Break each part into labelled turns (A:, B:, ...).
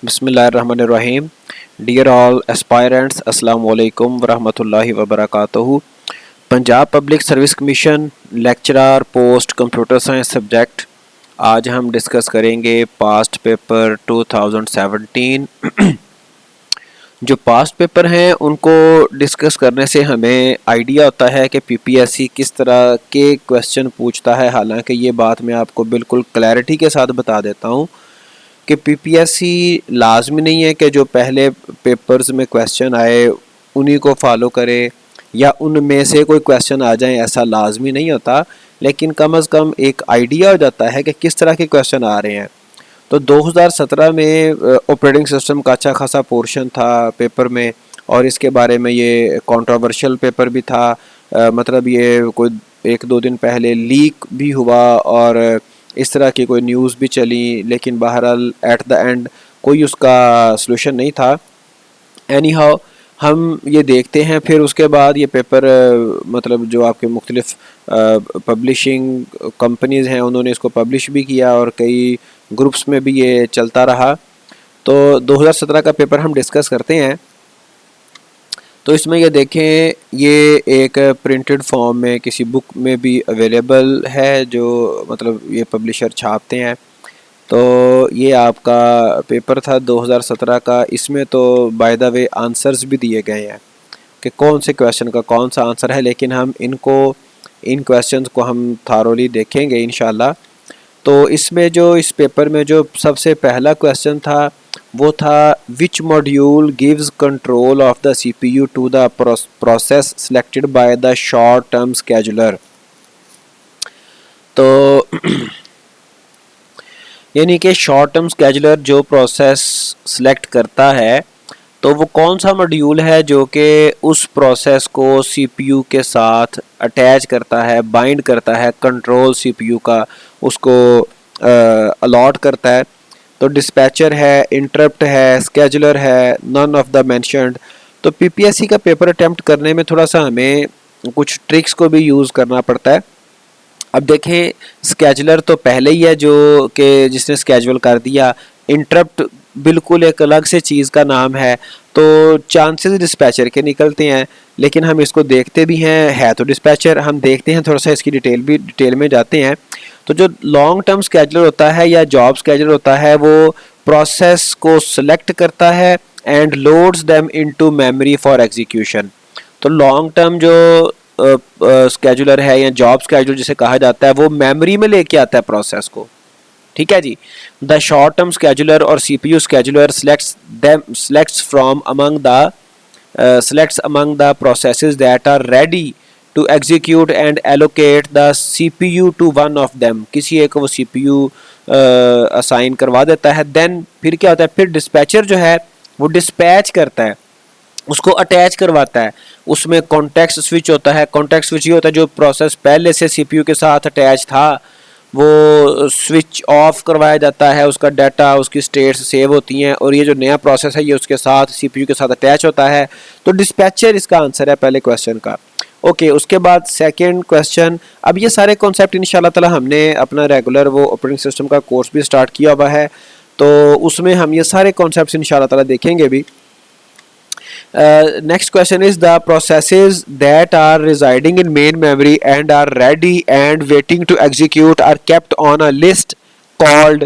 A: बिस्मिल्लाहिर्रहमानिर्रहीम। Dear all aspirants, अस्सलाम वालेकुम वरहमतुल्लाहि वबरकातुहू। Punjab public service commission lecturer post computer science subject. आज हम डिस्कस करेंगे पास्ट पेपर 2017। जो पास्ट पेपर हैं उनको डिस्कस करने से हमें आइडिया होता है कि पीपीएससी किस तरह के क्वेश्चन पूछता है। हालांकि ये बात मैं आपको बिल्कुल क्लैरिटी के साथ बता देता हूँ कि पीपीएससी लाजमी नहीं है कि जो पहले पेपर्स में क्वेश्चन आए उन्हीं को फॉलो करे या उनमें से कोई क्वेश्चन आ जाए, ऐसा लाजमी नहीं होता। लेकिन कम अज़ कम एक आइडिया हो जाता है कि किस तरह के क्वेश्चन आ रहे हैं। तो 2017 में ऑपरेटिंग सिस्टम का अच्छा खासा पोर्शन था पेपर में, और इसके बारे में ये कंट्रोवर्शियल पेपर भी था। मतलब ये कोई एक दो दिन पहले लीक भी हुआ और इस तरह की कोई न्यूज़ भी चली, लेकिन बहरहाल एट द एंड कोई उसका सलूशन नहीं था। एनी हाउ हम ये देखते हैं। फिर उसके बाद ये पेपर मतलब जो आपके मुख्तलिफ पब्लिशिंग कंपनीज़ हैं उन्होंने इसको पब्लिश भी किया और कई ग्रुप्स में भी ये चलता रहा। तो 2017 का पेपर हम डिस्कस करते हैं। तो इसमें ये देखें, ये एक प्रिंटेड फॉर्म में किसी बुक में भी अवेलेबल है, जो मतलब ये पब्लिशर छापते हैं। तो ये आपका पेपर था 2017 का। इसमें तो बाय द वे आंसर्स भी दिए गए हैं कि कौन से क्वेश्चन का कौन सा आंसर है, लेकिन हम इन क्वेश्चंस को हम थारोली देखेंगे इंशाल्लाह। तो इसमें जो इस पेपर में जो सबसे पहला क्वेश्चन था वो था, which module gives control of the CPU to the process selected by the short term scheduler. तो यानी कि शॉर्ट टर्म स्केजुलर जो प्रोसेस सिलेक्ट करता है तो वो कौन सा मॉड्यूल है जो कि उस प्रोसेस को सीपीयू के साथ अटैच करता है, बाइंड करता है, कंट्रोल सीपीयू का उसको अलॉट करता है। तो डिस्पैचर है, इंटरप्ट है, स्केजुलर है, नन ऑफ द मेंशन्ड। तो पीपीएससी का पेपर अटेम्प्ट करने में थोड़ा सा हमें कुछ ट्रिक्स को भी यूज़ करना पड़ता है। अब देखें, स्केजुलर तो पहले ही है जो कि जिसने स्केजुअल कर दिया। इंटरप्ट बिल्कुल एक अलग से चीज़ का नाम है। तो चांसेस डिस्पैचर के निकलते हैं, लेकिन हम इसको देखते भी हैं, है तो डिस्पैचर। हम देखते हैं थोड़ा सा इसकी डिटेल में जाते हैं। तो जो लॉन्ग टर्म स्केजुलर होता है या जॉब स्केजुलर होता है वो प्रोसेस को सिलेक्ट करता है and loads them into memory for execution. तो लॉन्ग टर्म जो स्केजुलर है या जॉब स्केजुलर जिसे कहा जाता है वो मेमोरी में लेके आता है प्रोसेस को। ठीक है जी। द शॉर्ट टर्म स्केजुलर और CPU scheduler selects among the processes that are ready to execute and allocate the CPU to one of them। किसी एक को वो CPU असाइन करवा देता है। देन फिर क्या होता है, फिर डिस्पैचर जो है वो डिस्पैच करता है, उसको अटैच करवाता है। उसमें कॉन्टेक्स्ट स्विच होता है। कॉन्टेक्स्ट स्विच ये होता है जो प्रोसेस पहले से सीपीयू के साथ अटैच था वो स्विच ऑफ करवाया जाता है, उसका डाटा, उसकी स्टेट्स सेव होती हैं, और ये जो नया प्रोसेस है ये उसके साथ सीपीयू के साथ अटैच होता है। तो डिस्पैचर इसका आंसर है पहले क्वेश्चन का। ओके, उसके बाद सेकंड क्वेश्चन। अब ये सारे कॉन्सेप्ट इंशाल्लाह ताला हमने अपना रेगुलर वो ऑपरेटिंग सिस्टम का कोर्स भी स्टार्ट किया हुआ है, तो उसमें हम ये सारे कॉन्सेप्ट इंशाल्लाह ताला देखेंगे भी। Next question is, the processes that are residing in main memory and are ready and waiting to execute are kept on a list called।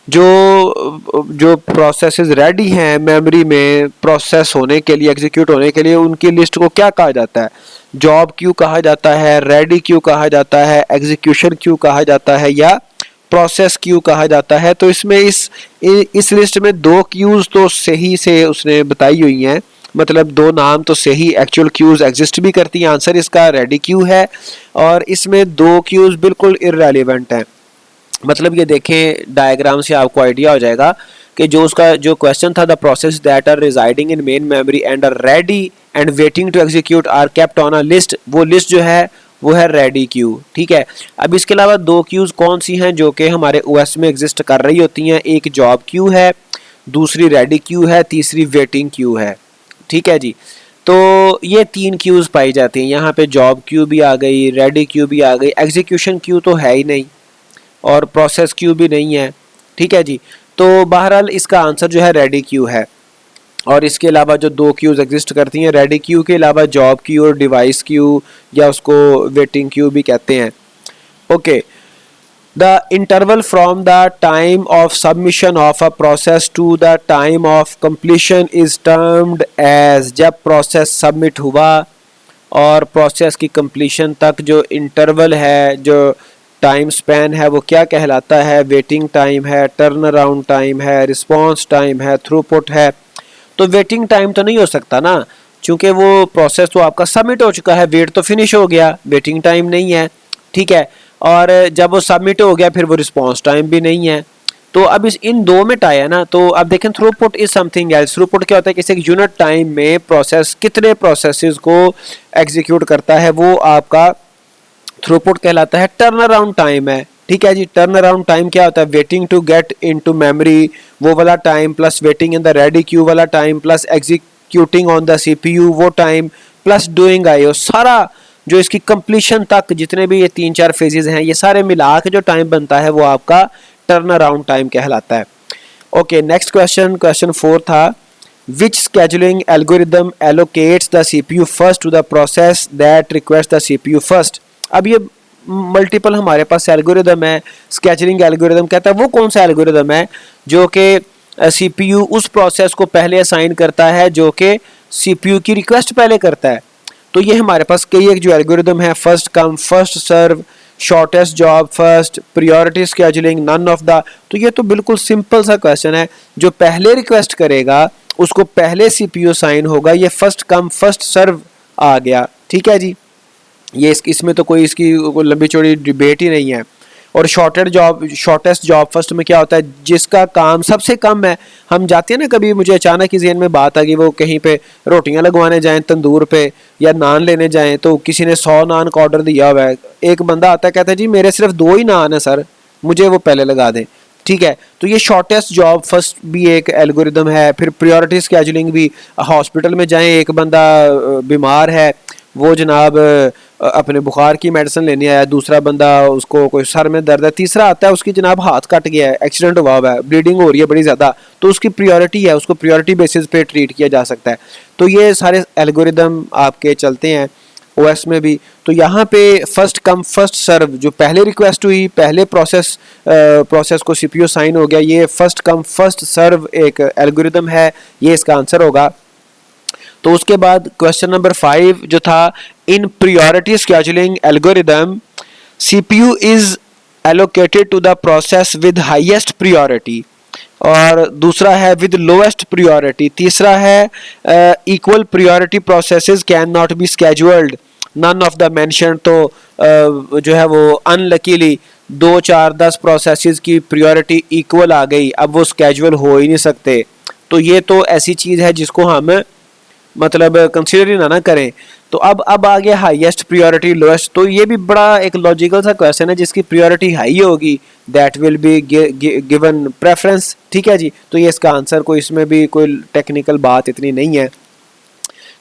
A: जो प्रोसेसेस रेडी हैं मेमोरी में प्रोसेस होने के लिए, एग्जीक्यूट होने के लिए, उनकी लिस्ट को क्या कहा जाता है? जॉब क्यू कहा जाता है, रेडी क्यू कहा जाता है, एग्जीक्यूशन क्यू कहा जाता है, या प्रोसेस क्यू कहा जाता है। तो इसमें इस लिस्ट में दो क्यूज तो सही से उसने बताई हुई हैं, मतलब दो नाम तो सही, एक्चुअल क्यूज एग्जिस्ट भी करती हैं। आंसर इसका रेडी क्यू है, और इसमें दो क्यूज बिल्कुल इररेलेवेंट हैं। मतलब ये देखें, डायग्राम से आपको आइडिया हो जाएगा कि जो उसका जो क्वेश्चन था, the process that are residing in main memory and are ready and waiting to execute are kept on a list, वो लिस्ट जो है वो है रेडी क्यू। ठीक है। अब इसके अलावा दो क्यूज कौन सी हैं जो कि हमारे ओएस में एग्जिस्ट कर रही होती हैं? एक जॉब क्यू है, दूसरी रेडी क्यू है, तीसरी वेटिंग क्यू है। ठीक है जी। तो ये तीन क्यूज पाई जाती हैं। यहाँ पे जॉब क्यू भी आ गई, रेडी क्यू भी आ गई, एग्जीक्यूशन क्यू तो है ही नहीं, और प्रोसेस क्यू भी नहीं है। ठीक है जी। तो बहरहाल इसका आंसर जो है रेडी क्यू है। और इसके अलावा जो दो क्यूज़ एग्जिस्ट करती हैं, रेडी क्यू के अलावा जॉब क्यू और डिवाइस क्यू, या उसको वेटिंग क्यू भी कहते हैं। Okay, the interval from the time of submission of a process to the time of completion is termed as, जब प्रोसेस सबमिट हुआ और प्रोसेस की कंप्लीशन तक जो इंटरवल है, जो टाइम स्पैन है, वो क्या कहलाता है? वेटिंग टाइम है, टर्न अराउंड टाइम है, रिस्पॉन्स टाइम है, थ्रूपुट है। तो वेटिंग टाइम तो नहीं हो सकता ना, क्योंकि वो प्रोसेस तो आपका सबमिट हो चुका है, वेट तो फिनिश हो गया, वेटिंग टाइम नहीं है, ठीक है। और जब वो सबमिट हो गया फिर वो रिस्पॉन्स टाइम भी नहीं है। तो अब इन दो में टाई है ना। तो अब देखें, throughput is something else. Throughput क्या होता है? किसी एक यूनिट टाइम में प्रोसेस कितने प्रोसेसेस को एग्जीक्यूट करता है, वो आपका थ्रूपुट कहलाता है। टर्न अराउंड टाइम है, ठीक है जी। टर्न अराउंड टाइम क्या होता है? Waiting to get into memory वो वाला time, plus waiting in the ready queue वाला time, plus executing on the CPU वो टाइम, प्लस डूइंग आईओ। सारा जो इसकी कंप्लीशन तक जितने भी ये 3-4 फेजेस हैं, ये सारे मिला के जो टाइम बनता है वो आपका टर्न अराउंड टाइम कहलाता है। ओके, नेक्स्ट क्वेश्चन, क्वेश्चन 4 था, which scheduling algorithm allocates the CPU first to the process that requests the CPU first। अब ये मल्टीपल हमारे पास एल्गोरिदम है। स्केजुलिंग एल्गोरिदम कहता है वो कौन सा एल्गोरिदम है जो कि सीपीयू उस प्रोसेस को पहले असाइन करता है जो कि सीपीयू की रिक्वेस्ट पहले करता है। तो ये हमारे पास कई एक जो एल्गोरिदम है, first come first serve, shortest job first, priority scheduling, none of the. तो ये तो बिल्कुल सिंपल सा क्वेश्चन है। जो पहले रिक्वेस्ट करेगा उसको पहले सीपीयू असाइन होगा। ये फर्स्ट कम फर्स्ट सर्व आ गया, ठीक है जी। ये इसमें तो कोई इसकी लंबी चौड़ी डिबेट ही नहीं है। और शॉर्टेस्ट जॉब फर्स्ट में क्या होता है? जिसका काम सबसे कम है। हम जाते हैं ना, कभी मुझे अचानक ही ज़हन में बात आ गई, वो कहीं पे रोटियां लगवाने जाएं तंदूर पे या नान लेने जाएं, तो किसी ने 100 नान का ऑर्डर दिया हुआ है। एक बंदा आता है, कहता है जी मेरे सिर्फ 2 ही नान है सर, मुझे वो पहले लगा दें, ठीक है। तो ये शॉर्टेस्ट जॉब फर्स्ट भी एक एल्गोरिदम है। फिर प्रायोरिटी स्केजुलिंग भी, हॉस्पिटल में जाएं, एक बंदा बीमार है, वो जनाब अपने बुखार की मेडिसिन लेने आया, दूसरा बंदा उसको कोई सर में दर्द है, तीसरा आता है उसकी जनाब हाथ कट गया है, एक्सीडेंट हुआ हुआ है, ब्लीडिंग हो रही है बड़ी ज़्यादा, तो उसकी प्रायोरिटी है, उसको प्रायोरिटी बेसिस पे ट्रीट किया जा सकता है। तो ये सारे एल्गोरिदम आपके चलते हैं ओएस में भी। तो यहाँ पे फर्स्ट कम फर्स्ट सर्व, जो पहले रिक्वेस्ट हुई, पहले प्रोसेस को सीपीयू साइन हो गया, ये फर्स्ट कम फर्स्ट सर्व एक एल्गोरिदम है, ये इसका आंसर होगा। तो उसके बाद क्वेश्चन नंबर 5 जो था, in priority scheduling algorithm CPU is allocated to the process with highest priority, और दूसरा है विद लोएस्ट प्रायोरिटी, तीसरा है equal priority processes can not be scheduled, none of the mention. तो जो है वो अनलकीली 2, 4, 10 प्रोसेसेस की प्रायोरिटी इक्वल आ गई, अब वो स्केड्यूल हो ही नहीं सकते। तो ये तो ऐसी चीज़ है जिसको हम मतलब कंसीडर ही ना करें। तो अब आ गया हाईएस्ट प्रायोरिटी लोएस्ट। तो ये भी बड़ा एक लॉजिकल सा क्वेश्चन है, जिसकी प्रायोरिटी हाई होगी that will be given preference, ठीक है जी। तो ये इसका आंसर, कोई इसमें भी कोई टेक्निकल बात इतनी नहीं है।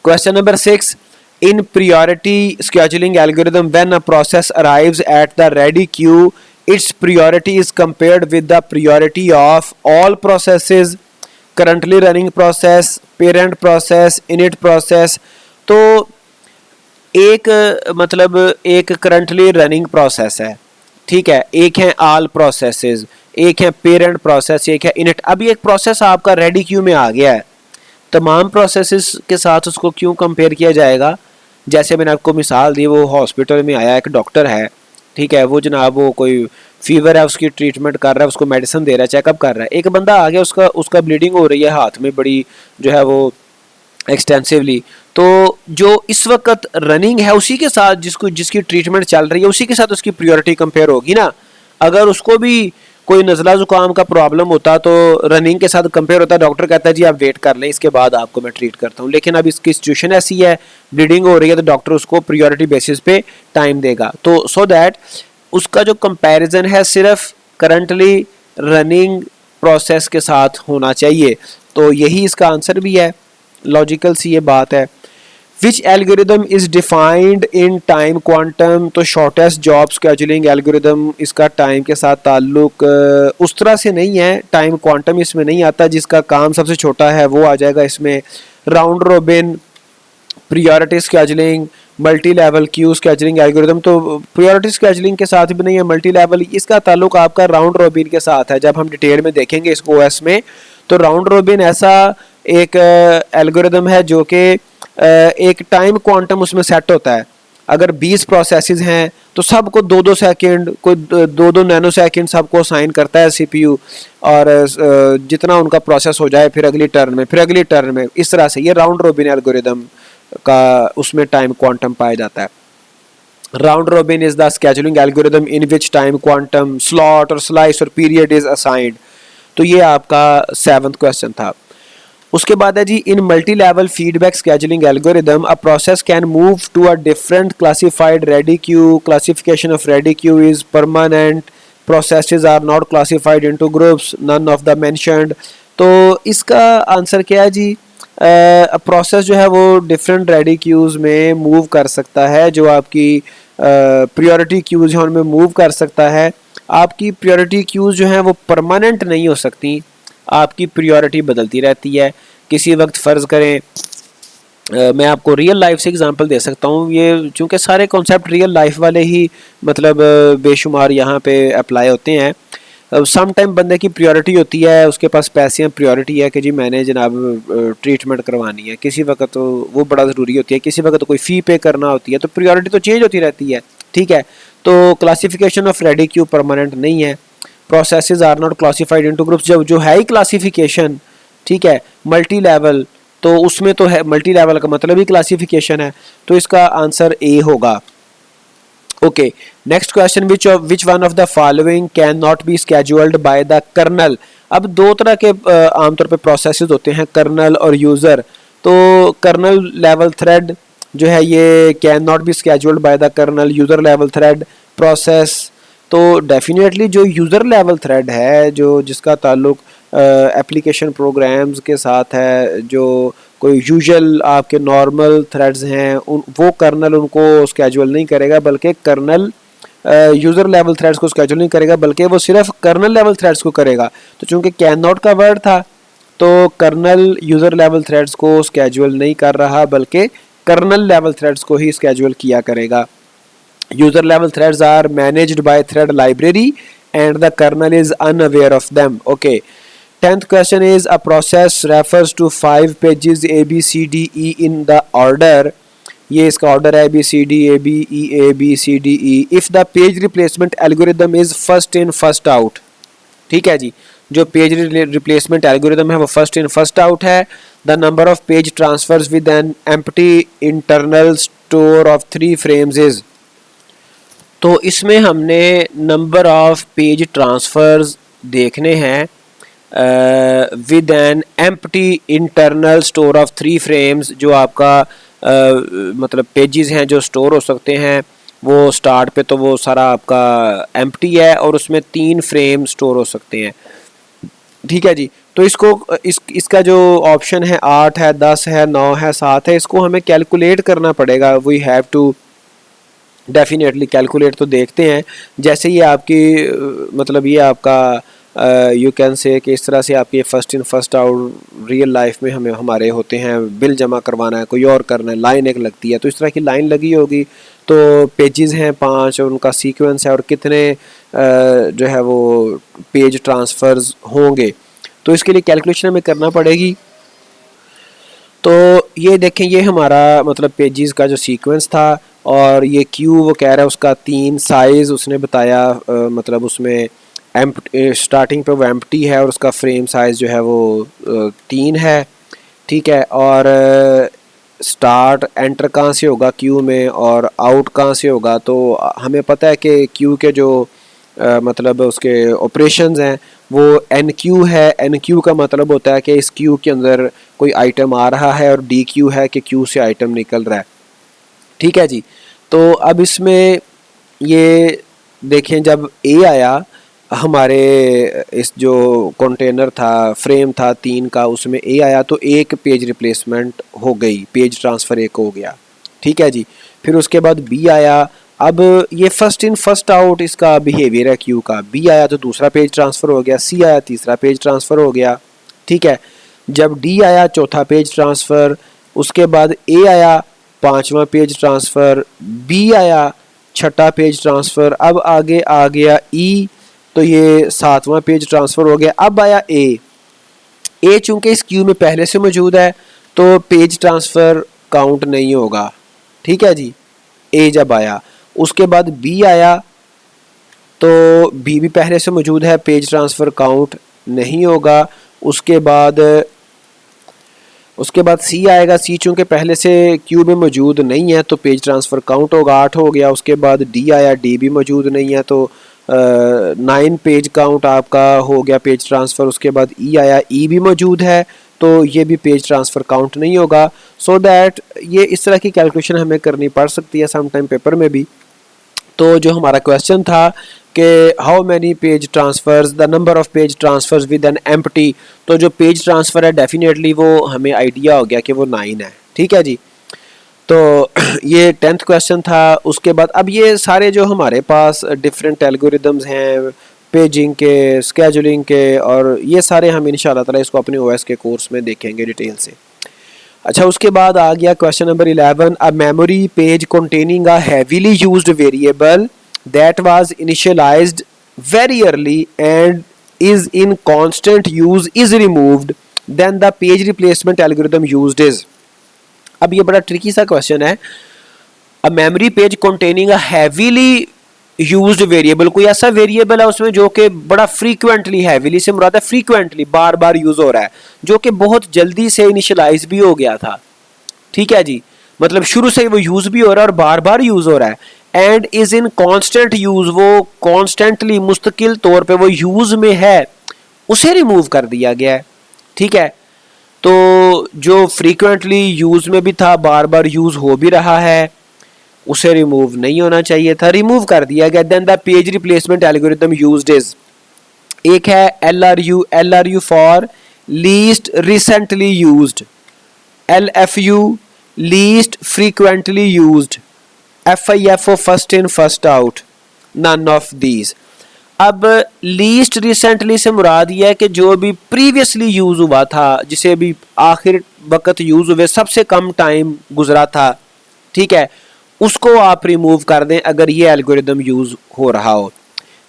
A: Question number 6, in priority scheduling algorithm when a process arrives at the ready Q it's priority is compared with the priority of all processes, currently running process, parent process, init process. तो एक मतलब एक currently running process है, ठीक है, एक है all processes, एक है पेरेंट प्रोसेस, एक है इनिट। अब ये एक प्रोसेस आपका रेडी क्यू में आ गया है, तमाम प्रोसेसेस के साथ उसको क्यों कंपेयर किया जाएगा? जैसे मैंने आपको मिसाल दी, वो हॉस्पिटल में आया, एक डॉक्टर है, ठीक है, वो जनाब वो कोई फीवर है, उसकी ट्रीटमेंट कर रहा है, उसको मेडिसिन दे रहा है, चेकअप कर रहा है। एक बंदा आ गया, उसका ब्लीडिंग हो रही है हाथ में बड़ी जो है वो एक्सटेंसिवली। तो जो इस वक्त रनिंग है उसी के साथ जिसकी ट्रीटमेंट चल रही है उसी के साथ उसकी प्रायोरिटी कंपेयर होगी ना। अगर उसको भी कोई नज़ला ज़ुकाम का प्रॉब्लम होता तो रनिंग के साथ कंपेयर होता, डॉक्टर कहता है जी आप वेट कर लें, इसके बाद आपको मैं ट्रीट करता हूँ। लेकिन अब इसकी सिचुएशन ऐसी है, ब्लीडिंग हो रही है, तो डॉक्टर उसको प्रायोरिटी बेसिस पे टाइम देगा। तो सो दैट उसका जो कंपैरिजन है सिर्फ करंटली रनिंग प्रोसेस के साथ होना चाहिए। तो यही इसका आंसर भी है, लॉजिकल सी ये बात है। Which algorithm is defined in time quantum. तो शॉर्टेस्ट जॉब स्केजुलिंग एल्गोरिदम, इसका टाइम के साथ ताल्लुक उस तरह से नहीं है, टाइम क्वांटम इसमें नहीं आता, जिसका काम सबसे छोटा है वो आ जाएगा इसमें। Round robin priority scheduling, multi level Q scheduling algorithm, तो प्रियोरिटी स्केजुलिंग के साथ भी नहीं है, मल्टी लेवल इसका ताल्लुक आपका राउंड रोबिन के साथ है। जब हम डिटेल में देखेंगे इसको ओएस में, तो राउंड रोबिन ऐसा एक एल्गोरिदम है जो कि एक टाइम क्वांटम उसमें सेट होता है। अगर 20 प्रोसेसेस हैं तो सबको 2-2 सेकंड, कोई 2-2 नैनो सेकंड सबको असाइन करता है सीपीयू, और जितना उनका प्रोसेस हो जाए फिर अगली टर्न में, फिर अगली टर्न में, इस तरह से ये राउंड रोबिन एल्गोरिदम का उसमें टाइम क्वांटम पाया जाता है। Round robin is the scheduling algorithm in which time quantum slot और स्लाइस और पीरियड इज असाइंड। तो ये आपका 7th क्वेश्चन था। उसके बाद है जी, in multi level feedback scheduling algorithm a process can move to a different classified ready queue. Classification of ready queue is permanent, processes are not classified into groups, none of the mentioned. तो इसका answer क्या है जी, process जो है वो different ready queues में move कर सकता है, जो आपकी प्रायोरिटी क्यूज़ हैं उनमें मूव कर सकता है। आपकी प्रायोरिटी क्यूज़ जो हैं वो परमानेंट नहीं हो सकती, आपकी प्रायोरिटी बदलती रहती है। किसी वक्त फ़र्ज़ करें, मैं आपको रियल लाइफ से एग्जांपल दे सकता हूँ, ये चूँकि सारे कॉन्सेप्ट रियल लाइफ वाले ही मतलब बेशुमार यहाँ पे अप्लाई होते हैं। सम टाइम बंदे की प्रायोरिटी होती है, उसके पास पैसे हैं, प्रायोरिटी है कि जी मैंने जनाब ट्रीटमेंट करवानी है, किसी वक्त तो वो बड़ा ज़रूरी होती है, किसी वक्त तो कोई फ़ी पे करना होती है, तो प्रायोरिटी तो चेंज होती रहती है, ठीक है। तो classification of ready queue permanent नहीं है। Processes are not classified into groups, जब जो है ही क्लासिफिकेशन, ठीक है, मल्टी लेवल, तो उसमें तो है, मल्टी लेवल का मतलब ही क्लासिफिकेशन है, तो इसका आंसर ए होगा। Okay, next question, which one of the following can not be scheduled by the kernel. अब दो तरह के आमतौर पे प्रोसेसेस होते हैं, कर्नल और यूज़र। तो कर्नल लेवल थ्रेड जो है ये can not be scheduled by the kernel, user level thread process. तो डेफिनेटली जो यूज़र लेवल थ्रेड है, जो जिसका ताल्लुक एप्लीकेशन प्रोग्राम्स के साथ है, जो कोई यूजुअल आपके नॉर्मल थ्रेड्स हैं, उन वो कर्नल उनको स्केड्यूल नहीं करेगा, बल्कि कर्नल यूज़र लेवल थ्रेड्स को स्केड्यूल नहीं करेगा, बल्कि वो सिर्फ कर्नल लेवल थ्रेड्स को करेगा। तो चूंकि कैन नॉट का वर्ड था, तो कर्नल यूज़र लेवल थ्रेड्स को स्केड्यूल नहीं कर रहा, बल्कि कर्नल लेवल थ्रेड्स को ही स्केड्यूल किया करेगा। User level threads are managed by thread library and the kernel is unaware of them. Okay, 10th question is a process refers to 5 pages A B C D E in the order। ये इसका order है B C D A B E A B C D E। if the page replacement algorithm is first in first out, ठीक है जी, जो page replacement algorithm है वो first in first out है। The number of page transfers with an empty internal store of 3 frames is. तो इसमें हमने number of page transfers देखने हैं with an empty internal store of 3 frames. जो आपका मतलब पेजेस हैं जो स्टोर हो सकते हैं, वो स्टार्ट पे तो वो सारा आपका एम्प्टी है और उसमें 3 फ्रेम स्टोर हो सकते हैं, ठीक है जी। तो इसका जो ऑप्शन है 8 है, 10 है, 9 है, 7 है, इसको हमें कैलकुलेट करना पड़ेगा। We have to definitely calculate. तो देखते हैं, जैसे ये आपकी मतलब ये आपका यू कैन से कि इस तरह से आपके first in first out real life में हमें हमारे होते हैं, बिल जमा करवाना है, कोई और करना है, लाइन एक लगती है, तो इस तरह की लाइन लगी होगी। तो पेजेस हैं 5 और उनका सीक्वेंस है और कितने जो है वो पेज ट्रांसफ़र्स होंगे, तो इसके लिए कैलकुलेशन हमें करना पड़ेगी। तो ये देखें, ये हमारा मतलब पेजेस का जो सीक्वेंस था, और ये क्यू वो कह रहा है उसका 3 साइज़ उसने बताया, मतलब उसमें स्टार्टिंग पे वो एम्प्टी है और उसका फ्रेम साइज़ जो है वो 3 है, ठीक है। और स्टार्ट एंटर कहाँ से होगा क्यू में और आउट कहाँ से होगा, तो हमें पता है कि क्यू के जो मतलब उसके ऑपरेशंस हैं वो एन क्यू है। एन क्यू का मतलब होता है कि इस क्यू के अंदर कोई आइटम आ रहा है, और डी क्यू है कि क्यू से आइटम निकल रहा है, ठीक है जी। तो अब इसमें ये देखें, जब ए आया हमारे इस जो कंटेनर था, फ्रेम था 3 का, उसमें ए आया तो एक पेज रिप्लेसमेंट हो गई, पेज ट्रांसफ़र एक हो गया। ठीक है जी। फिर उसके बाद बी आया। अब ये फर्स्ट इन फर्स्ट आउट इसका बिहेवियर है क्यू का। बी आया तो दूसरा पेज ट्रांसफ़र हो गया, सी आया तीसरा पेज ट्रांसफ़र हो गया। ठीक है। जब डी आया चौथा पेज ट्रांसफ़र, उसके बाद ए आया पांचवा पेज ट्रांसफ़र, बी आया छठा पेज ट्रांसफ़र। अब आगे आ गया ई, तो ये सातवां पेज ट्रांसफ़र हो गया। अब आया ए चूंकि इस क्यू में पहले से मौजूद है तो पेज ट्रांसफ़र काउंट नहीं होगा। ठीक है जी। ए जब आया, उसके बाद बी आया तो बी भी पहले से मौजूद है, पेज ट्रांसफ़र काउंट नहीं होगा। उसके बाद सी आएगा। सी चूंकि पहले से क्यू में मौजूद नहीं है तो पेज ट्रांसफ़र काउंट होगा, 8 हो गया। उसके बाद डी आया, डी भी मौजूद नहीं है तो 9 पेज काउंट आपका हो गया पेज ट्रांसफ़र। उसके बाद ई आया, ई भी मौजूद है तो ये भी पेज ट्रांसफ़र काउंट नहीं होगा। सो दैट ये इस तरह की कैलकुलेशन हमें करनी पड़ सकती है सम टाइम पेपर में भी। तो जो हमारा क्वेश्चन था कि how many page transfers, the number of page transfers with an empty, तो जो पेज ट्रांसफ़र है डेफिनेटली वो हमें आइडिया हो गया कि वो 9 है। ठीक है जी। तो ये 10th क्वेश्चन था। उसके बाद अब ये सारे जो हमारे पास डिफरेंट एल्गोरिदम्स हैं पेजिंग के, स्केजुलिंग के, और ये सारे हम इंशाल्लाह ताला इसको अपने ओएस के कोर्स में देखेंगे डिटेल से। अच्छा, उसके बाद आ गया question number 11, a memory page containing a heavily used variable that was initialized very early and is in constant use is removed, then the page replacement algorithm used is. अब ये बड़ा ट्रिकी सा क्वेश्चन है। A memory page containing a heavily used variable, कोई ऐसा variable है उसमें जो कि बड़ा फ्रीक्वेंटली, हैवीली से मुराद है फ्रीक्वेंटली, बार बार यूज हो रहा है, जो कि बहुत जल्दी से इनिशियलाइज भी हो गया था। ठीक है जी। मतलब शुरू से वो यूज भी हो रहा है और बार बार यूज हो रहा है। And is in constant use, वो कॉन्स्टेंटली मुस्तकिल तौर पे वो यूज में है, उसे रिमूव कर दिया गया है। ठीक है। तो जो फ्रीक्वेंटली यूज में भी था, बार बार यूज हो भी रहा है, उसे रिमूव नहीं होना चाहिए था, रिमूव कर दिया गया। Then the page replacement algorithm used is, एक है L R U for least recently used, LFU least frequently used, FIFO first in first out, none of these. अब लीस्ट रिसेंटली से मुराद यह है कि जो भी प्रीवियसली यूज हुआ था, जिसे भी आखिर वक्त यूज हुए, सबसे कम टाइम गुजरा था, ठीक है, उसको आप रिमूव कर दें अगर ये एल्गोरिदम यूज हो रहा हो।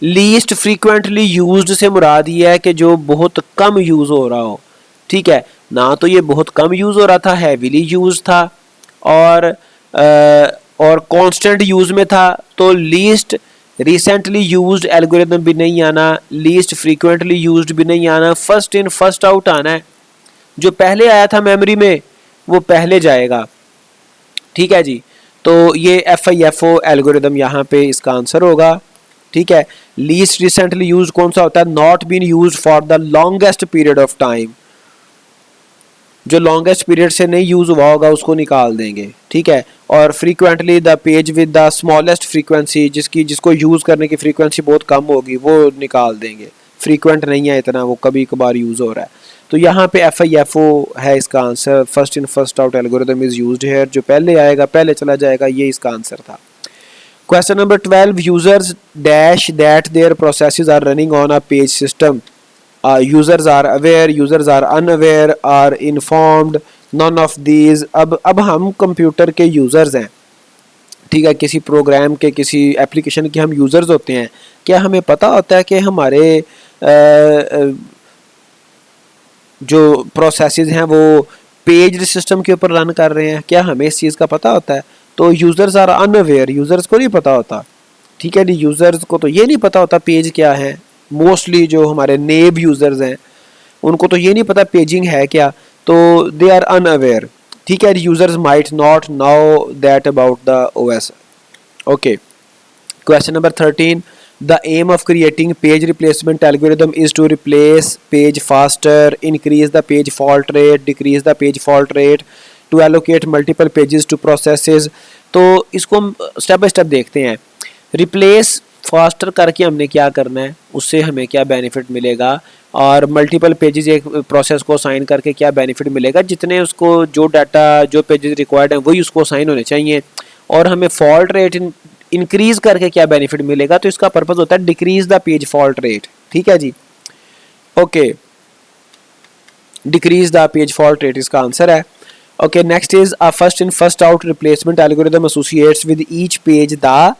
A: लीस्ट फ्रीक्वेंटली यूज्ड से मुराद ये है कि जो बहुत कम यूज हो रहा हो। ठीक है। ना तो ये बहुत कम यूज हो रहा था, हैवीली यूज था, और कांस्टेंट यूज में था, तो लीस्ट रिसेंटली यूज्ड एल्गोरिदम भी नहीं आना, लीस्ट फ्रीक्वेंटली यूज्ड भी नहीं आना, फर्स्ट इन फर्स्ट आउट आना है। जो पहले आया था मेमोरी में वो पहले जाएगा। ठीक है जी। तो ये FIFO एल्गोरिदम यहाँ पे इसका आंसर होगा। ठीक है। लीस्ट रिसेंटली यूज कौन सा होता है? Not been use for the longest period of time, जो लॉन्गेस्ट पीरियड से नहीं यूज हुआ होगा उसको निकाल देंगे। ठीक है। और frequently the page with the smallest frequency, जिसको यूज करने की फ्रीक्वेंसी बहुत कम होगी, वो निकाल देंगे। फ्रीक्वेंट नहीं है इतना, वो कभी कभार यूज हो रहा है। तो यहाँ पे FIFO है इसका answer, first in first out algorithm is used here, जो पहले आएगा पहले चला जाएगा, ये इसका आंसर था। Question number 12, users dash that their processes are running on a page system, users are aware, users are unaware, are informed, none of these. अब हम कंप्यूटर के यूजर्स हैं। ठीक है। किसी प्रोग्राम के, किसी एप्लीकेशन के हम यूजर्स होते हैं। क्या हमें पता होता है कि हमारे जो प्रोसेसेस हैं वो पेज सिस्टम के ऊपर रन कर रहे हैं? क्या हमें इस चीज़ का पता होता है? तो यूज़र्स आर अनअवेयर, यूज़र्स को नहीं पता होता। ठीक है जी। यूज़र्स को तो ये नहीं पता होता पेज क्या है। मोस्टली जो हमारे नेब यूज़र्स हैं उनको तो ये नहीं पता पेजिंग है क्या, तो दे आर अनअवेयर। ठीक है। Users might not know that about the OS। Okay. Question number 13. The aim of creating page replacement algorithm is to replace page faster, increase the page fault rate, decrease the page fault rate, to allocate multiple pages to processes। तो इसको हम step by step देखते हैं। Replace faster करके हमने क्या करना है, उससे हमें क्या बेनिफिट मिलेगा, और मल्टीपल पेजेस एक प्रोसेस को साइन करके क्या बेनिफिट मिलेगा, जितने उसको जो डाटा जो पेजेस रिक्वायर्ड हैं वही उसको साइन होने चाहिए, और हमें फॉल्ट रेट इंक्रीज करके क्या बेनिफिट मिलेगा। तो इसका पर्पज होता है decrease the page fault rate. ठीक है जी, okay, decrease the page fault rate इसका आंसर है। Okay, next is a first in first out replacement algorithm associates with each page the,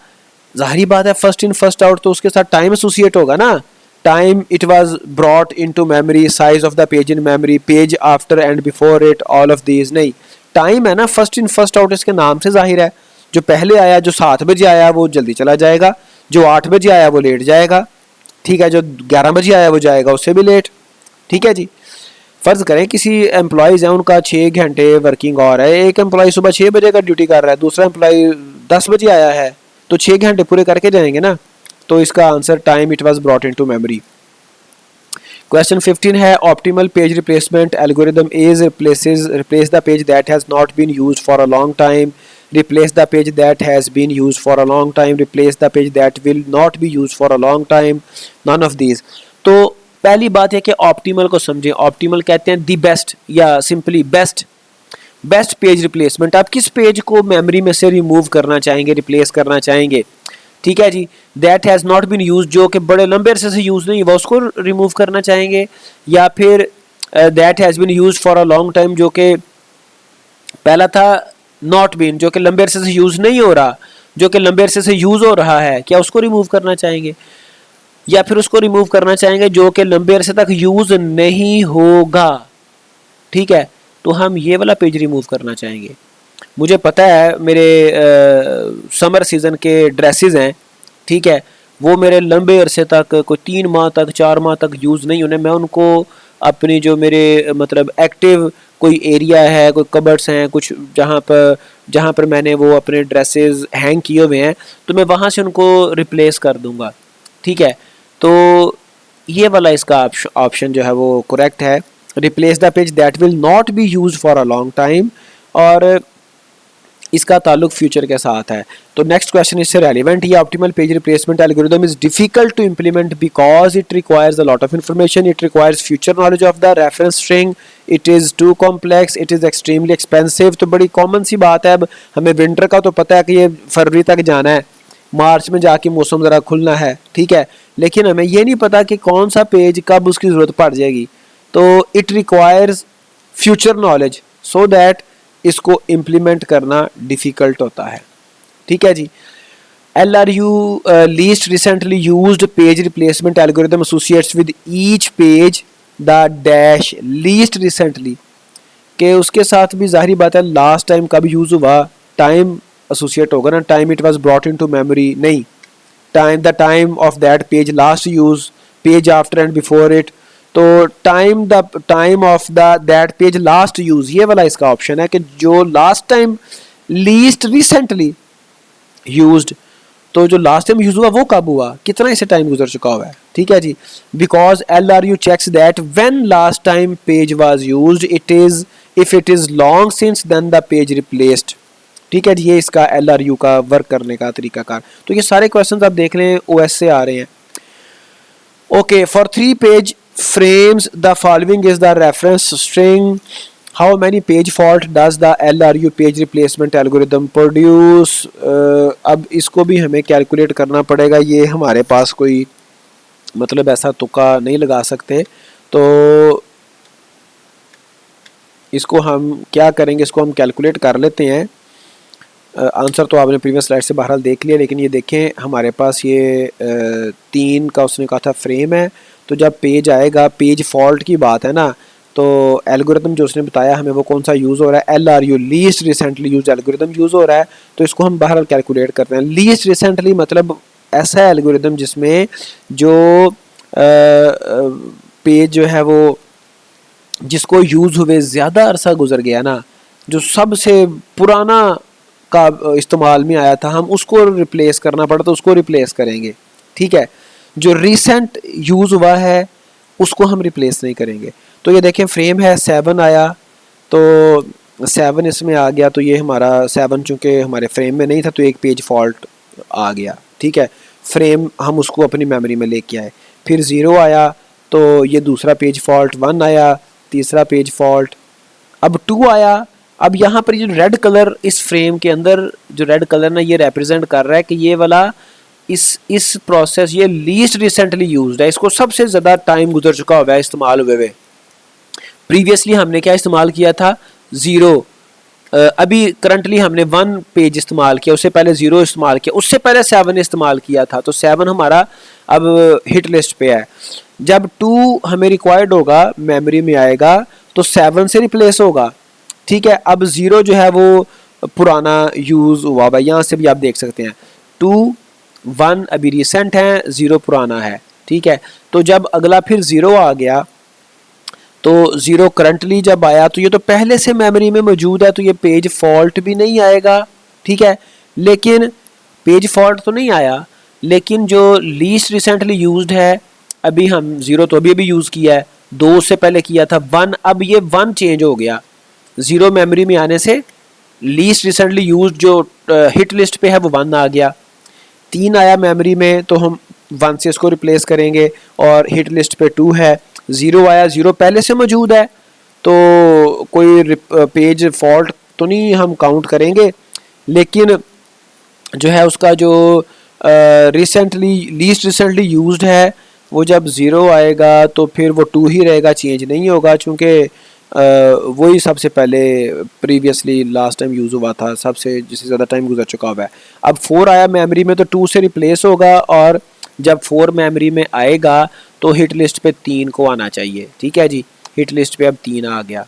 A: जाहिर बात है फर्स्ट इन फर्स्ट आउट तो उसके साथ टाइम एसोसिएट होगा ना, time it was brought into memory, size of the page in memory, page after and before it, all of these नहीं, time है ना फर्स्ट इन फर्स्ट आउट, इसके नाम से जाहिर है जो पहले आया, जो 7 बजे आया वो जल्दी चला जाएगा, जो 8 बजे आया वो लेट जाएगा, ठीक है, जो 11 बजे आया वो जाएगा उससे भी लेट। ठीक है जी, फ़र्ज़ करें किसी एम्प्लॉयज़ हैं उनका 6 घंटे वर्किंग आवर है, एक एम्प्लॉय सुबह 6 बजे का ड्यूटी कर रहा है, दूसरा एम्प्लॉय 10 बजे आया है, तो 6 घंटे पूरे करके जाएंगे ना। तो इसका answer time it was brought into memory. Question 15 है optimal page replacement algorithm is replace the page that has not been used for a long time, replace the page that has been used for a long time, replace the page that will not be used for a long time, none of these। तो पहली बात है कि optimal को समझें, optimal कहते हैं the best या simply best, best page replacement. आप किस पेज को मेमोरी में से रिमूव करना चाहेंगे, रिप्लेस करना चाहेंगे, ठीक है जी। That has not been use, जो कि बड़े लंबे अरसे से यूज़ नहीं हुआ उसको रिमूव करना चाहेंगे, या फिर that has been use for a long time, जो कि पहला था नॉट बीन, जो कि लंबे अरसे से यूज़ नहीं हो रहा, जो कि लंबे अरसे से यूज़ हो रहा है, क्या उसको रिमूव करना चाहेंगे, या फिर उसको रिमूव करना चाहेंगे जो कि लंबे अरसे तक यूज़ नहीं होगा। ठीक है, तो हम ये वाला पेज रिमूव करना चाहेंगे। मुझे पता है मेरे समर सीज़न के ड्रेसेस हैं, ठीक है, वो मेरे लंबे अरसे तक कोई 3 माह तक 4 माह तक यूज़ नहीं होने, मैं उनको अपनी जो मेरे मतलब एक्टिव कोई एरिया है, कोई कबर्ड्स हैं कुछ जहाँ पर मैंने वो अपने ड्रेसेस हैंग किए हुए हैं, तो मैं वहाँ से उनको रिप्लेस कर दूँगा। ठीक है, तो ये वाला इसका ऑप्शन जो है वो करेक्ट है, replace the page that will not be use for a long time, और इसका ताल्लुक फ्यूचर के साथ है। तो नेक्स्ट क्वेश्चन इससे रेलिवेंट, ये optimal page replacement algorithm is difficult to implement because it requires a lot of information, it requires future knowledge of the reference string, it is too complex, it is extremely expensive. तो बड़ी common सी बात है, अब हमें winter का तो पता है कि ये फरवरी तक जाना है, मार्च में जाके मौसम ज़रा खुलना है, ठीक है, लेकिन हमें ये नहीं पता कि कौन सा पेज कब उसकी ज़रूरत पड़ जाएगी। तो it requires future knowledge so that इसको इम्प्लीमेंट करना डिफ़िकल्ट होता है। ठीक है जी, LRU least recently used page replacement algorithm associates with each page the dash least recently, के उसके साथ भी जाहिर बात है लास्ट टाइम कब यूज़ हुआ, टाइम एसोसिएट होगा ना, time it was brought into memory नहीं, time the time of that page last use, page after and before it, तो the time of the that page last use, ये वाला इसका option है कि जो last time least recently used, तो जो लास्ट टाइम यूज हुआ वो कब हुआ, कितना इससे टाइम गुजर चुका हुआ है। ठीक है जी, because LRU checks that when last time page was used, it is if it is long since then the page replaced. ठीक है जी, ये इसका LRU का वर्क करने का तरीकाकार। तो ये सारे क्वेश्चंस आप देख लें OS से आ रहे हैं। Okay, for 3 page frames the following is the reference string, how many page fault does the LRU page replacement algorithm produce। अब इसको भी हमें कैलकुलेट करना पड़ेगा, ये हमारे पास कोई मतलब ऐसा तुक्का नहीं लगा सकते, तो इसको हम क्या करेंगे, इसको हम कैलकुलेट कर लेते हैं। आंसर तो आपने प्रीवियस स्लाइड से बहरहाल देख लिया, लेकिन ये देखें हमारे पास ये 3 का उसने कहा था फ्रेम है, तो जब पेज आएगा, पेज फॉल्ट की बात है ना, तो एल्गोरिथम जो उसने बताया हमें वो कौन सा यूज़ हो रहा है, LRU least recently use algorithm use हो रहा है, तो इसको हम बहरहाल कैलकुलेट करते हैं। लीस्ट रिसेंटली मतलब ऐसा एल्गोरिथम जिसमें जो पेज जो है वो जिसको यूज़ हुए ज़्यादा अरसा गुजर गया ना, जो सबसे पुराना का इस्तेमाल में आया था, हम उसको रिप्लेस करना पड़ा तो उसको रिप्लेस करेंगे। ठीक है, जो रिसेंट यूज़ हुआ है उसको हम रिप्लेस नहीं करेंगे। तो ये देखें फ्रेम है 7 आया, तो 7 इसमें आ गया, तो ये हमारा 7 चूँकि हमारे फ्रेम में नहीं था तो एक पेज फॉल्ट आ गया। ठीक है, फ्रेम हम उसको अपनी मेमोरी में लेके आए। फिर 0 आया तो ये दूसरा पेज फॉल्ट, 1 आया तीसरा पेज फॉल्ट, अब 2 आया। अब यहाँ पर ये जो रेड कलर इस फ्रेम के अंदर जो रेड कलर ना ये रिप्रेजेंट कर रहा है कि ये वाला इस प्रोसेस ये लीस्ट रिसेंटली यूज्ड है, इसको सबसे ज़्यादा टाइम गुजर चुका हुआ है इस्तेमाल हुए हुए। प्रीवियसली हमने क्या इस्तेमाल किया था 0, अभी करंटली हमने 1 पेज इस्तेमाल किया, उससे पहले 0 इस्तेमाल किया, उससे पहले 7 इस्तेमाल किया था, तो 7 हमारा अब हिट लिस्ट पे है। जब 2 हमें रिक्वायर्ड होगा मेमोरी में आएगा तो 7 से रिप्लेस होगा, ठीक है। अब 0 जो है वो पुराना यूज़ हुआ भाई, यहाँ से भी आप देख सकते हैं 2 1 अभी रिसेंट है, 0 पुराना है, ठीक है। तो जब अगला फिर 0 आ गया तो 0 करंटली जब आया तो ये तो पहले से मेमोरी में मौजूद है, तो ये पेज फॉल्ट भी नहीं आएगा, ठीक है। लेकिन पेज फॉल्ट तो नहीं आया, लेकिन जो लीस्ट रिसेंटली यूज्ड है, अभी हम 0 तो अभी यूज़ किया है, 2 उससे पहले किया था 1, अब ये 1 चेंज हो गया 0 मेमोरी में आने से, लीस्ट रिसेंटली यूज्ड जो हिट लिस्ट पे है वो 1 आ गया। 3 आया मेमोरी में तो हम 1 से इसको रिप्लेस करेंगे और हिट लिस्ट पे 2 है। 0 आया, 0 पहले से मौजूद है तो कोई पेज फॉल्ट तो नहीं हम काउंट करेंगे, लेकिन जो है उसका जो रिसेंटली लीस्ट रिसेंटली यूज्ड है वो जब 0 आएगा तो फिर वो 2 ही रहेगा, चेंज नहीं होगा, चूँकि वही सबसे पहले प्रीवियसली लास्ट टाइम यूज़ हुआ था, सबसे जिससे ज़्यादा टाइम गुजर चुका हुआ है। अब 4 आया मेमोरी में तो 2 से रिप्लेस होगा, और जब 4 मेमोरी में आएगा तो हिट लिस्ट पे 3 को आना चाहिए, ठीक है जी। हिट लिस्ट पे अब 3 आ गया,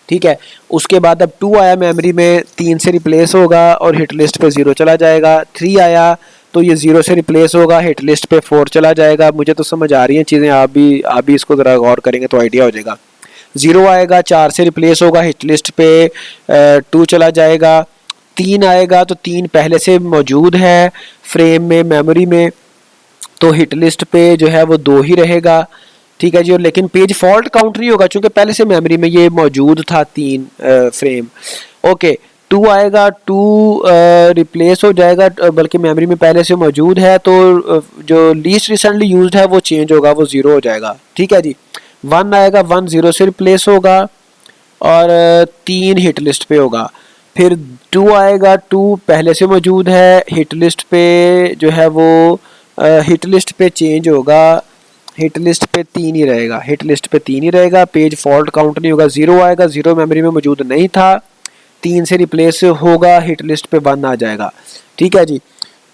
A: ठीक है। उसके बाद अब 2 आया मेमोरी में, 3 से रिप्लेस होगा और हिट लिस्ट पे 0 चला जाएगा। 3 आया तो ये 0 से रिप्लेस होगा, हिट लिस्ट पे 4 चला जाएगा। मुझे तो समझ आ रही हैं चीज़ें, आप भी इसको ज़रा गौर करेंगे तो आइडिया हो जाएगा। 0 आएगा 4 से रिप्लेस होगा, हिट लिस्ट पे 2 चला जाएगा। 3 आएगा तो 3 पहले से मौजूद है फ्रेम में मेमोरी में, तो हिट लिस्ट पे जो है वो 2 ही रहेगा, ठीक है जी। और लेकिन पेज फॉल्ट काउंट नहीं होगा क्योंकि पहले से मेमोरी में ये मौजूद था 3 फ्रेम। ओके, 2 आएगा, 2 रिप्लेस हो जाएगा, बल्कि मेमोरी में पहले से मौजूद है, तो जो लीस्ट रिसेंटली यूज्ड है वो चेंज होगा, वो 0 हो जाएगा, ठीक है जी। 1 आएगा, 1 0 से रिप्लेस होगा और 3 हिट लिस्ट पे होगा। फिर 2 आएगा, 2 पहले से मौजूद है, हिट लिस्ट पे जो है वो हिट लिस्ट पे चेंज होगा, हिट लिस्ट पे 3 ही रहेगा, हिट लिस्ट पे 3 ही रहेगा, पेज फॉल्ट काउंट नहीं होगा। 0 आएगा, 0 मेमोरी में मौजूद नहीं था, 3 से रिप्लेस होगा, हिट लिस्ट पे 1 आ जाएगा, ठीक है जी।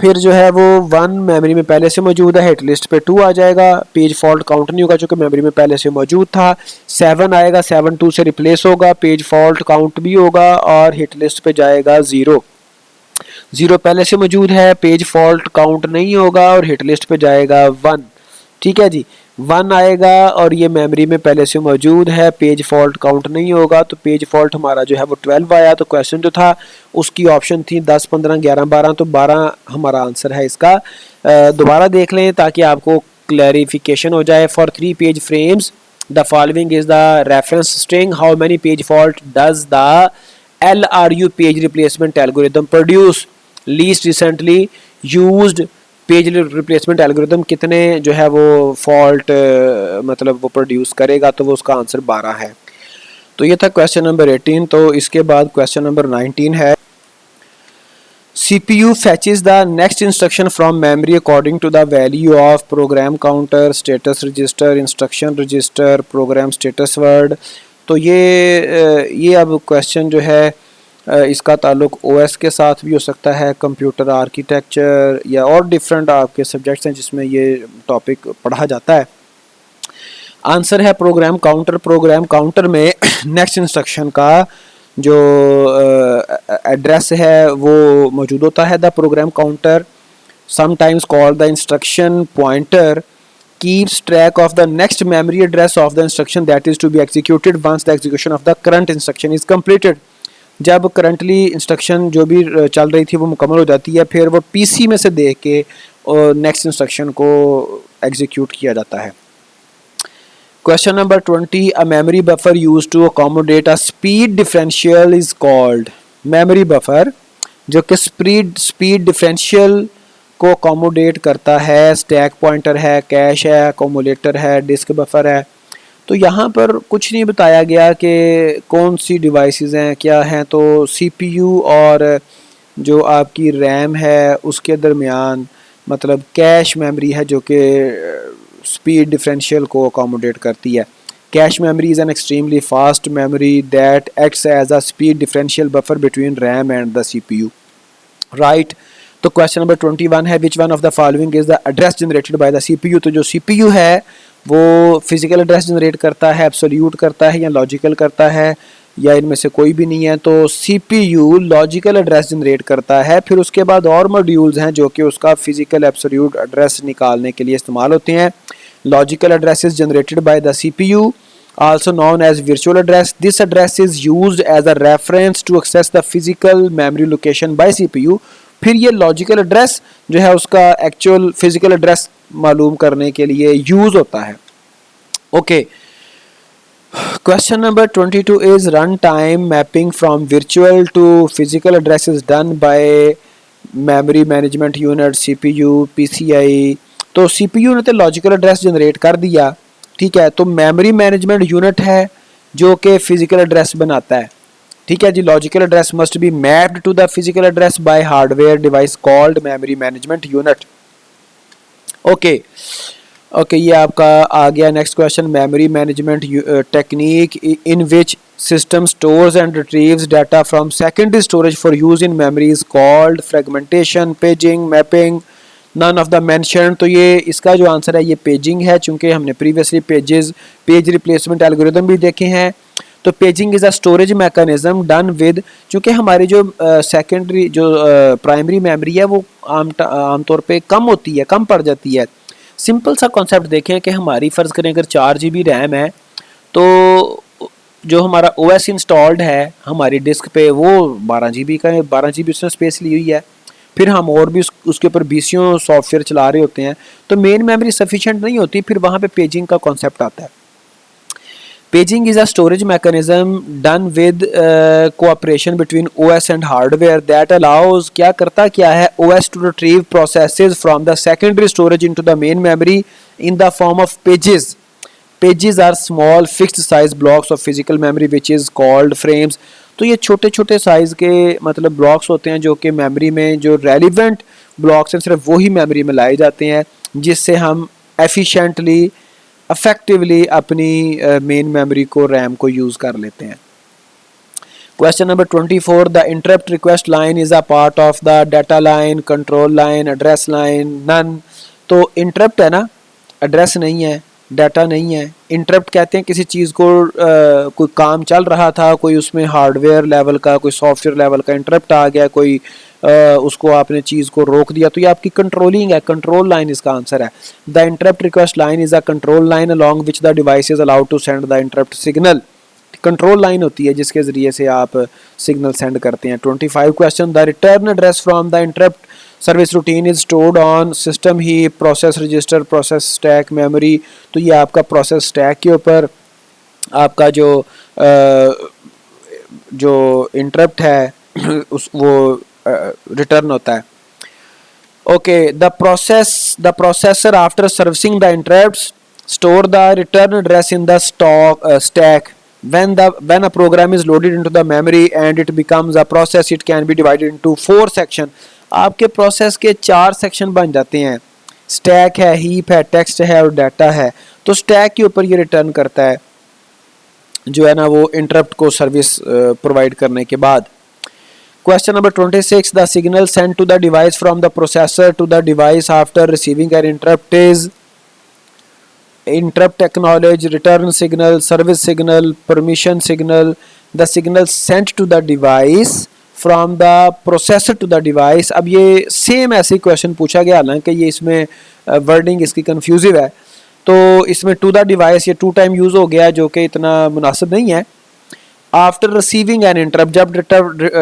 A: फिर जो है वो 1 मेमोरी में पहले से मौजूद है, हिट लिस्ट पे 2 आ जाएगा, पेज फॉल्ट काउंट नहीं होगा क्योंकि मेमोरी में पहले से मौजूद था। 7 आएगा, 7 2 से रिप्लेस होगा, पेज फॉल्ट काउंट भी होगा और हिट लिस्ट पे जाएगा 0। 0 पहले से मौजूद है, पेज फॉल्ट काउंट नहीं होगा और हिट लिस्ट पे जाएगा 1, ठीक है जी। 1 आएगा और ये मेमोरी में पहले से मौजूद है, पेज फॉल्ट काउंट नहीं होगा, तो पेज फॉल्ट हमारा जो है वो 12 आया। तो क्वेश्चन जो था उसकी ऑप्शन थी 10 15 11 12, तो 12 हमारा आंसर है इसका। दोबारा देख लें ताकि आपको क्लैरिफिकेशन हो जाए। For 3 page frames the following is the reference string, how many page fault does the LRU page replacement algorithm produce, least recently used page replacement algorithm कितने जो है वो फॉल्ट मतलब वो प्रोड्यूस करेगा, तो वो उसका आंसर 12 है। तो ये था क्वेश्चन नंबर 18। तो इसके बाद क्वेश्चन नंबर 19 है, CPU fetches the next instruction from memory according to the value of program counter, status register, instruction register, program status word। तो ये अब क्वेश्चन जो है इसका ताल्लुक OS के साथ भी हो सकता है, कंप्यूटर आर्किटेक्चर या और डिफरेंट आपके सब्जेक्ट्स हैं जिसमें ये टॉपिक पढ़ा जाता है। आंसर है प्रोग्राम काउंटर। प्रोग्राम काउंटर में नेक्स्ट इंस्ट्रक्शन का जो एड्रेस है वो मौजूद होता है। The program counter sometimes called the instruction pointer keeps track of the next memory address of the instruction that is to be executed once the execution of the current instruction is completed। जब currently instruction जो भी चल रही थी वो मुकम्मल हो जाती है, फिर वो पीसी में से देख के नेक्स्ट इंस्ट्रक्शन को एग्जीक्यूट किया जाता है। Question number 20, a memory buffer used to accommodate a speed differential is called. Memory buffer जो कि स्पीड डिफरेंशियल को अकोमोडेट करता है। स्टैक पॉइंटर है, कैश है, अकोमोलेटर है, डिस्क बफर है। तो यहाँ पर कुछ नहीं बताया गया कि कौन सी डिवाइसेस हैं, क्या हैं। तो सीपीयू और जो आपकी रैम है उसके दरमियान मतलब कैश मेमोरी है जो कि स्पीड डिफरेंशियल को अकोमोडेट करती है। Cache memory is an extremely fast memory that acts as a speed differential buffer between RAM and the CPU, right. तो क्वेश्चन नंबर 21 है which one of the following is the address generated by the CPU. तो जो CPU है वो physical address generate करता है, absolute करता है या लॉजिकल करता है, या इनमें से कोई भी नहीं है। तो सीपीयू लॉजिकल एड्रेस जनरेट करता है। फिर उसके बाद और मॉड्यूल्स हैं जो कि उसका फिजिकल एब्सोल्यूट एड्रेस निकालने के लिए इस्तेमाल होते हैं। Logical address is generated by the CPU, also known as virtual address. This address is used as a reference to access the physical memory location by CPU. फिर ये लॉजिकल एड्रेस जो है उसका एक्चुअल फिजिकल एड्रेस मालूम करने के लिए use होता है। Okay, question number 22 is run time mapping from virtual to physical address is done by memory management unit CPU PCI. तो सीपीयू ने तो लॉजिकल एड्रेस जनरेट कर दिया, ठीक है। तो मेमोरी मैनेजमेंट यूनिट है जो कि फिजिकल एड्रेस बनाता है, ठीक है जी। Logical address must be mapped to the physical address by hardware device called memory management unit. Okay okay, ये आपका आ गया next question. Memory management technique in which system stores and retrieves data from secondary storage for use in memory is called fragmentation, paging, mapping, none of the mention. तो ये इसका जो answer है ये पेजिंग है, चूंकि हमने प्रीवियसली पेज रिप्लेसमेंट एल्गोरिथम भी देखे हैं। तो paging is a storage mechanism done with, चूँकि हमारी जो सेकेंडरी जो प्राइमरी मेमोरी है वो आमतौर पे कम होती है, कम पड़ जाती है। सिंपल सा कॉन्सेप्ट देखें कि हमारी फ़र्ज़ करें अगर 4 GB रैम है तो जो हमारा OS इंस्टॉल्ड है हमारी डिस्क पे वो 12 GB का है, 12 GB उसने स्पेस ली हुई है। फिर हम और भी उसके ऊपर बीसियों सॉफ्टवेयर चला रहे होते हैं, तो मेन मेमोरी सफिशिएंट नहीं होती, फिर वहाँ पे पेजिंग का कॉन्सेप्ट आता है। Paging is a storage mechanism done with cooperation between OS and hardware that allows, क्या करता क्या है, OS to retrieve processes from the secondary storage into the main memory in the form of pages. Pages are small fixed size blocks of physical memory which is called frames. तो ये छोटे छोटे size के मतलब blocks होते हैं जो कि मेमोरी में जो रेलिवेंट ब्लॉक्स हैं सिर्फ वही मेमोरी में लाए जाते हैं, जिससे हम एफिशिएंटली इफेक्टिवली अपनी मेन मेमोरी को रैम को यूज़ कर लेते हैं। Question number 24, the interrupt request line is a part of the data line, control line, address line, none. तो इंटरप्ट है ना, एड्रेस नहीं है, डाटा नहीं है। इंटरप्ट कहते हैं किसी चीज़ को कोई काम चल रहा था, कोई उसमें हार्डवेयर लेवल का कोई सॉफ्टवेयर लेवल का इंटरप्ट आ गया, कोई उसको आपने चीज़ को रोक दिया, तो ये आपकी कंट्रोलिंग है, कंट्रोल लाइन इसका आंसर है। The interrupt request line is a control line along which the device is allowed to send the interrupt signal. Control line होती है जिसके ज़रिए से आप सिग्नल सेंड करते हैं। 25 question, the return address from the interrupt service routine is stored on system he process register process stack memory. तो ये आपका प्रोसेस स्टैक के ऊपर आपका जो इंटरप्ट है उस वो रिटर्न होता है। Okay, the processor after servicing the interrupts store the return address in the stack when a program is loaded into the memory and it becomes a process, it can be divided into 4 section। आपके process के 4 section बन जाते हैं, stack है, heap है, text है और data है। तो स्टैक के ऊपर ये रिटर्न करता है जो है ना वो इंटरप्ट को सर्विस प्रोवाइड करने के बाद। Question number 26, the signal send to the device from the processor to the device after receiving an interrupt is interrupt acknowledge, return signal, service signal, permission signal, the signal sent to the device from the processor to the device। अब ये same ऐसे question पूछा गया, हालांकि ये इसमें wording इसकी कंफ्यूजिव है, तो इसमें टू द डिवाइस ये 2 टाइम यूज़ हो गया जो कि इतना मुनासिब नहीं है। आफ्टर रिसीविंग एन इंटरप्ट, जब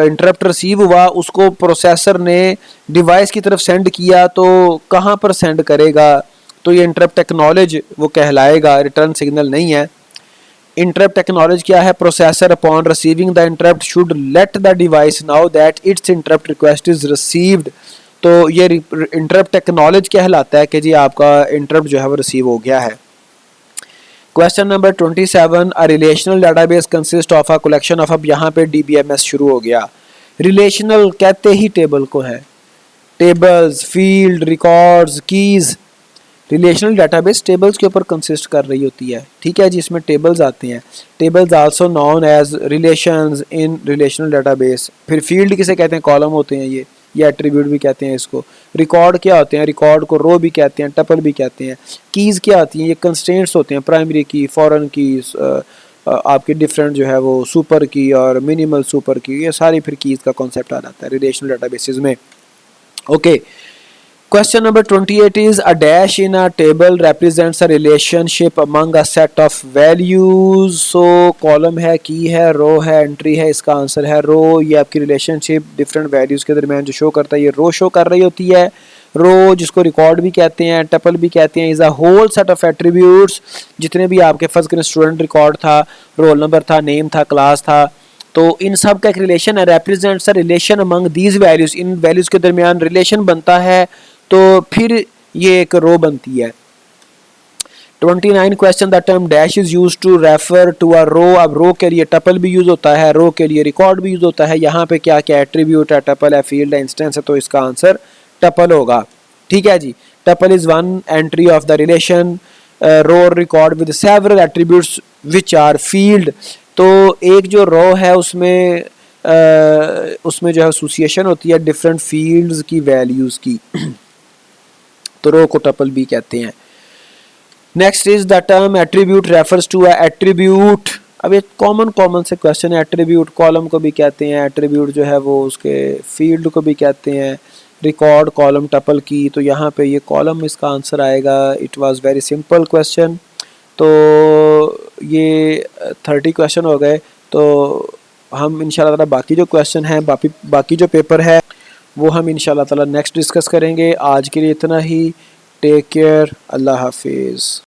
A: इंटरप्ट रिसीव हुआ उसको प्रोसेसर ने डिवाइस की तरफ सेंड किया, तो कहाँ पर सेंड करेगा, तो ये इंटरप्ट एक्नॉलेज वो कहलाएगा, रिटर्न सिग्नल नहीं है। इंटरप्ट एक्नॉलेज क्या है, processor upon receiving the interrupt should let the device now that it's interrupt request is received. तो ये इंटरप्ट एक्नॉलेज कहलाता है कि जी आपका इंटरप्ट जो है वो रिसीव हो गया है। Question number 27, a relational database consist of a collection of, अब यहाँ पे DBMS शुरू हो गया। रिलेशनल कहते ही टेबल को है, tables, field, records, keys. Relational database tables के ऊपर कंसिस्ट कर रही होती है, ठीक है जी, इसमें टेबल्स आते हैं। Tables also known as relations in relational database. फिर फील्ड किसे कहते हैं, कॉलम होते हैं ये एट्रीब्यूट भी कहते हैं इसको। रिकॉर्ड क्या होते हैं, रिकॉर्ड को रो भी कहते हैं, टपल भी कहते हैं। कीज़ क्या होती हैं, ये कंस्ट्रेंट्स होते हैं, प्राइमरी की, फॉरेन कीज, आपके डिफरेंट जो है वो सुपर की और मिनिमल सुपर की, ये सारी फिर कीज़ का कॉन्सेप्ट आ जाता है रिलेशनल डाटाबेसेस में। Okay, question number 28 is a dash in a table represents a relationship among a set of values. So column है, key है, row है, entry है, इसका आंसर है row। ये आपकी relationship different values के दरमियान जो शो करता है, ये row शो कर रही होती है। row जिसको record भी कहते हैं, tuple भी कहते हैं, is a whole set of attributes। जितने भी आपके फर्स्ट करें स्टूडेंट रिकॉर्ड था, रोल नंबर था, नेम था, क्लास था, तो इन सब का एक रिलेशन है, represents a relation among these values। In values के दरमियान रिलेशन बनता है तो फिर ये एक रो बनती है। 29 question, the term dash is use to refer to a row. अब रो के लिए टपल भी यूज होता है, रो के लिए रिकॉर्ड भी यूज होता है। यहाँ पे क्या क्या एट्रीब्यूट है, टपल है, फील्ड है, इंस्टेंस है, तो इसका आंसर टपल होगा। ठीक है जी, tuple is one entry of the relation, row record with several attributes which are field. तो एक जो रो है उसमें उसमें जो है एसोसिएशन होती है डिफरेंट फील्ड्स की वैल्यूज की, तो रो को टपल भी कहते हैं। Next is the term attribute refers to a attribute. अब ये कॉमन से क्वेश्चन है, एट्रीब्यूट कॉलम को भी कहते हैं, एट्रीब्यूट जो है वो उसके फील्ड को भी कहते हैं, रिकॉर्ड कॉलम टपल की, तो यहाँ पे ये कॉलम इसका आंसर आएगा। It was very simple question. तो ये 30 क्वेश्चन हो गए। तो हम इंशाल्लाह ताला बाकी जो क्वेश्चन हैं, बाकी जो पेपर है वो हम इंशाल्लाह ताला नेक्स्ट डिस्कस करेंगे। आज के लिए इतना ही। टेक केयर, अल्लाह हाफिज़।